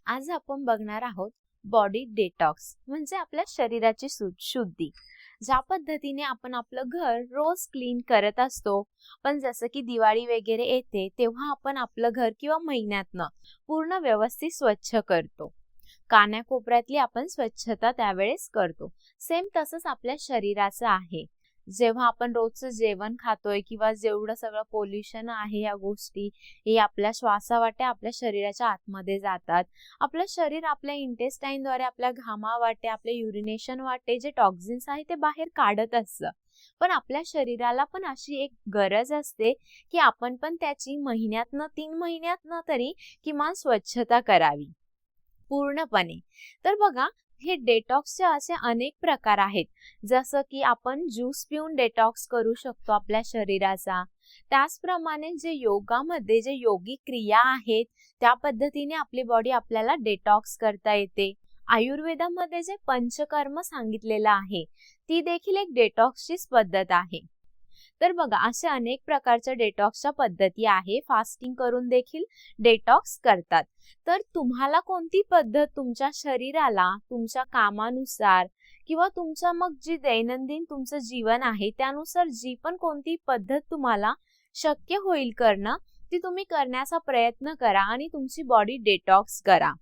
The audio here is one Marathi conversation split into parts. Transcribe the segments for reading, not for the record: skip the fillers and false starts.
आज आपण बघणार आहोत बॉडी डिटॉक्स म्हणजे आपल्या शरीराची शुद्धी. ज्या पद्धतीने आपण आपलं घर रोज क्लीन करत असतो, पण जसं की दिवाळी वगैरे येते तेव्हा आपण आपलं घर किंवा महिन्यातनं पूर्ण व्यवस्थित स्वच्छ करतो. कानाकोपऱ्यातली आपण स्वच्छता त्यावेळेस करतो. सेम तसंच आपल्या शरीराचं आहे. जेव्हा आपण रोजचं जेवण खातोय किंवा जेवढं सगळं पोल्युशन आहे, या गोष्टी हे आपल्या श्वासावाटे आपल्या शरीराच्या आतमध्ये जातात. आपलं शरीर आपल्या इंटेस्टाईनद्वारे आपल्या घामावाटे आपल्या युरिनेशन वाटे जे टॉक्झिन्स आहे ते बाहेर काढत असतं. पण आपल्या शरीराला पण अशी एक गरज असते की आपण पण त्याची महिन्यातनं 3 महिन्यातनं तरी किमान स्वच्छता करावी पूर्णपणे. तर बघा, हे डेटॉक्सचे असे अनेक प्रकार आहेत. जसं की आपण ज्यूस पिऊन डेटॉक्स करू शकतो आपल्या शरीराचा. त्याचप्रमाणे जे योगामध्ये जे योगिक क्रिया आहेत त्या पद्धतीने आपली बॉडी आपल्याला डेटॉक्स करता येते. आयुर्वेदामध्ये जे पंचकर्म सांगितलेलं आहे ती देखील एक डेटॉक्सचीच पद्धत आहे. तर बघा, असे अनेक प्रकारच्या डेटॉक्सच्या पद्धती आहे. फास्टिंग करून देखील डेटॉक्स करतात. तर तुम्हाला कोणती पद्धत तुमच्या शरीराला तुमच्या कामानुसार किंवा तुमच्या मग जी दैनंदिन तुमचं जीवन आहे त्यानुसार जी पण कोणती पद्धत तुम्हाला शक्य होईल करणं, ती तुम्ही करण्याचा प्रयत्न करा आणि तुमची बॉडी डेटॉक्स करा.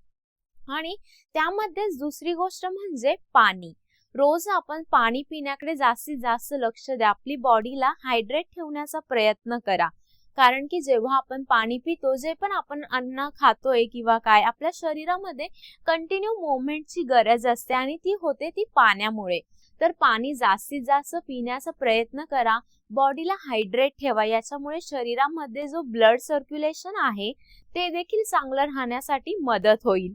आणि त्यामध्येच दुसरी गोष्ट म्हणजे पाणी. रोज आपण पाणी पिण्याकडे जास्तीत जास्त लक्ष द्या. आपली बॉडीला हायड्रेट ठेवण्याचा प्रयत्न करा. कारण की जेव्हा आपण पाणी पितो, जे पण आपण अन्न खातोय किंवा काय, आपल्या शरीरामध्ये कंटिन्यू मूवमेंटची गरज असते आणि ती होते ती पाण्यामुळे. तर पाणी जास्तीत जास्त पिण्याचा प्रयत्न करा. बॉडीला हायड्रेट ठेवा. याच्यामुळे शरीरामध्ये जो ब्लड सर्क्युलेशन आहे ते देखील चांगलं राहण्यासाठी मदत होईल.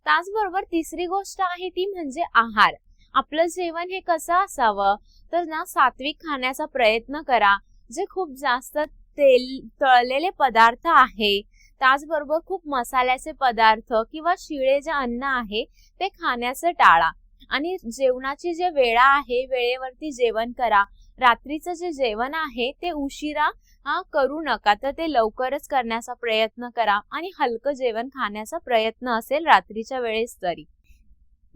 त्याचबरोबर तिसरी गोष्ट आहे ती म्हणजे आहार. आपलं जेवण हे कसं असावं, तर ना सात्विक खाण्याचा प्रयत्न करा. जे खूप जास्त तळलेले पदार्थ आहे, त्याचबरोबर खूप मसाल्याचे पदार्थ किंवा शिळे जे अन्न आहे ते खाण्याचं टाळा. आणि जेवणाची जे वेळा आहे वेळेवरती जेवण करा. रात्रीचं जे जेवण आहे ते उशिरा करू नका, तर ते लवकरच करण्याचा प्रयत्न करा आणि हलकं जेवण खाण्याचा प्रयत्न असेल रात्रीच्या वेळेस तरी.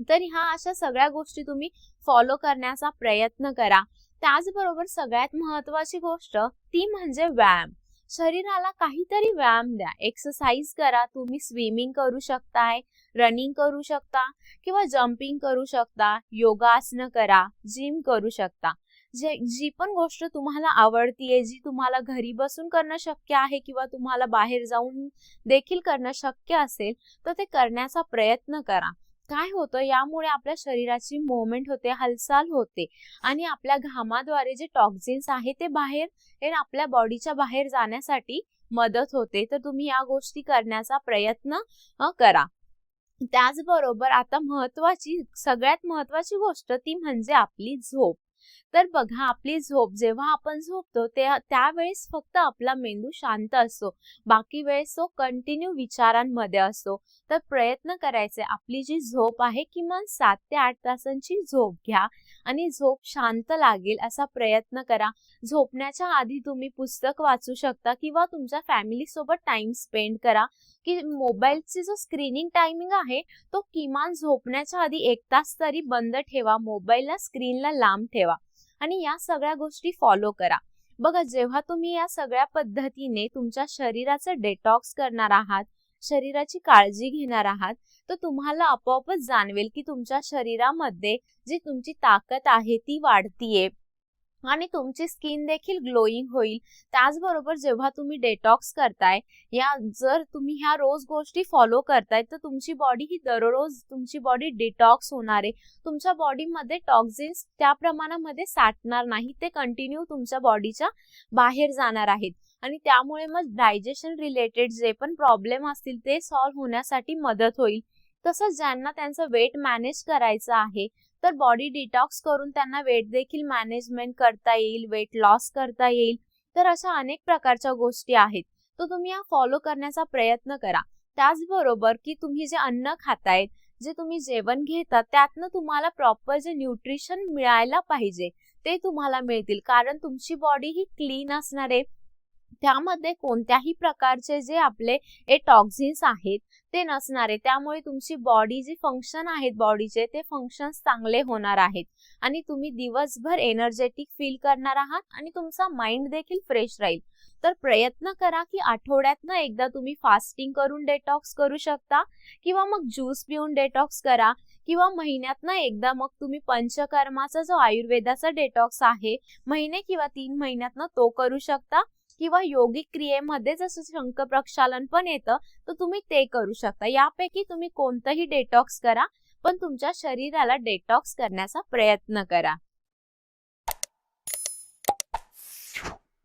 तर ह्या अशा सगळ्या गोष्टी तुम्ही फॉलो करण्याचा प्रयत्न करा. त्याचबरोबर सगळ्यात महत्वाची गोष्ट ती म्हणजे व्यायाम. शरीराला काहीतरी व्यायाम द्या. एक्सरसाइज करा. तुम्ही स्विमिंग करू शकताय, रनिंग करू शकता किंवा जम्पिंग करू शकता, योगासनं करा, जिम करू शकता. जी पण गोष्ट तुम्हाला आवडतीये, जी तुम्हाला घरी बसून करणं शक्य आहे किंवा तुम्हाला बाहेर जाऊन देखील करणं शक्य असेल तर ते करण्याचा प्रयत्न करा. काय होतं, यामुळे आपल्या शरीराची मूवमेंट होते, हालचाल होते आणि आपल्या घामाद्वारे जे टॉक्झिन्स आहे ते बाहेर आपल्या बॉडीच्या बाहेर जाण्यासाठी मदत होते. तर तुम्ही या गोष्टी करण्याचा प्रयत्न करा. त्याचबरोबर आता सगळ्यात महत्वाची गोष्ट ती म्हणजे आपली झोप. तर बघा, आपली झोप जेव्हा आपण झोपतो त्यावेळेस फक्त आपला मेंदू शांत असतो, बाकी वेळेस तो कंटिन्यू विचारांमध्ये असतो. तर प्रयत्न करायचे आपली जी झोप आहे किमान 7 ते 8 तासांची झोप घ्या आणि झोप शांत लागेल असा प्रयत्न करा. झोपण्याच्या आधी तुम्ही पुस्तक वाचू शकता किंवा तुमच्या फॅमिली सोबत टाइम स्पेंड करा. की मोबाईलची जो स्क्रीनिंग टायमिंग आहे तो किमान झोपण्याच्या आधी 1 तास तरी बंद ठेवा. मोबाईलला स्क्रीनला लांब ठेवा आणि या सगळ्या गोष्टी फॉलो करा. बघा, जेव्हा तुम्ही या सगळ्या पद्धतीने तुमच्या शरीराचं डेटॉक्स करणार आहात, शरीराची काळजी घेणार आहात, तर तुम्हाला आपोआपच जाणवेल की तुमच्या शरीरामध्ये जी तुमची ताकद आहे ती वाढतीये आणि तुमची स्किन देखील ग्लोईंग होईल. त्याचबरोबर जेव्हा तुम्ही डेटॉक्स करताय, जर तुम्ही ह्या रोज गोष्टी फॉलो करताय तर तुमची बॉडी ही दररोज तुमची बॉडी डिटॉक्स होणार आहे. तुमच्या बॉडीमध्ये टॉक्झिन्स त्या प्रमाणामध्ये साठणार नाही, ते कंटिन्यू तुमच्या बॉडीच्या बाहेर जाणार आहेत आणि त्यामुळे मग डायजेशन रिलेटेड जे पण प्रॉब्लेम असतील ते सॉल्व्ह होण्यासाठी मदत होईल. तसंच ज्यांना त्यांचं वेट मॅनेज करायचं आहे तर बॉडी डिटॉक्स करून त्यांना वेट देखील मॅनेजमेंट करता येईल, वेट लॉस करता येईल. तर अशा अनेक प्रकारच्या गोष्टी आहेत, तर तुम्ही या फॉलो करण्याचा प्रयत्न करा. त्याचबरोबर की तुम्ही जे अन्न खातायत, जे तुम्ही जेवण घेतात त्यातनं तुम्हाला प्रॉपर जे न्यूट्रिशन मिळायला पाहिजे ते तुम्हाला मिळतील. कारण तुमची बॉडी ही क्लीन असणार आहे, त्यामध्ये कोणत्याही प्रकारचे जे आपले टॉक्झिन्स आहेत ते नसणार आहे. त्यामुळे तुमची बॉडी जी फंक्शन आहेत बॉडीचे ते फंक्शन्स चांगले होणार आहेत आणि तुम्ही दिवसभर एनर्जेटिक फील करणार आहात आणि तुमचा माइंड देखील फ्रेश राहील. तर प्रयत्न करा की आठवड्यातनं एकदा तुम्ही फास्टिंग करून डेटॉक्स करू शकता किंवा मग ज्यूस पिऊन डेटॉक्स करा किंवा महिन्यातनं एकदा मग तुम्ही पंचकर्माचा जो आयुर्वेदाचा डेटॉक्स आहे महिने किंवा 3 महिन्यातनं तो करू शकता किंवा योगिक क्रियेमध्ये जसं शंख प्रक्षालन पण येतं तर तुम्ही ते करू शकता. यापैकी तुम्ही कोणतंही डेटॉक्स करा पण तुमच्या शरीराला डेटॉक्स करण्याचा प्रयत्न करा.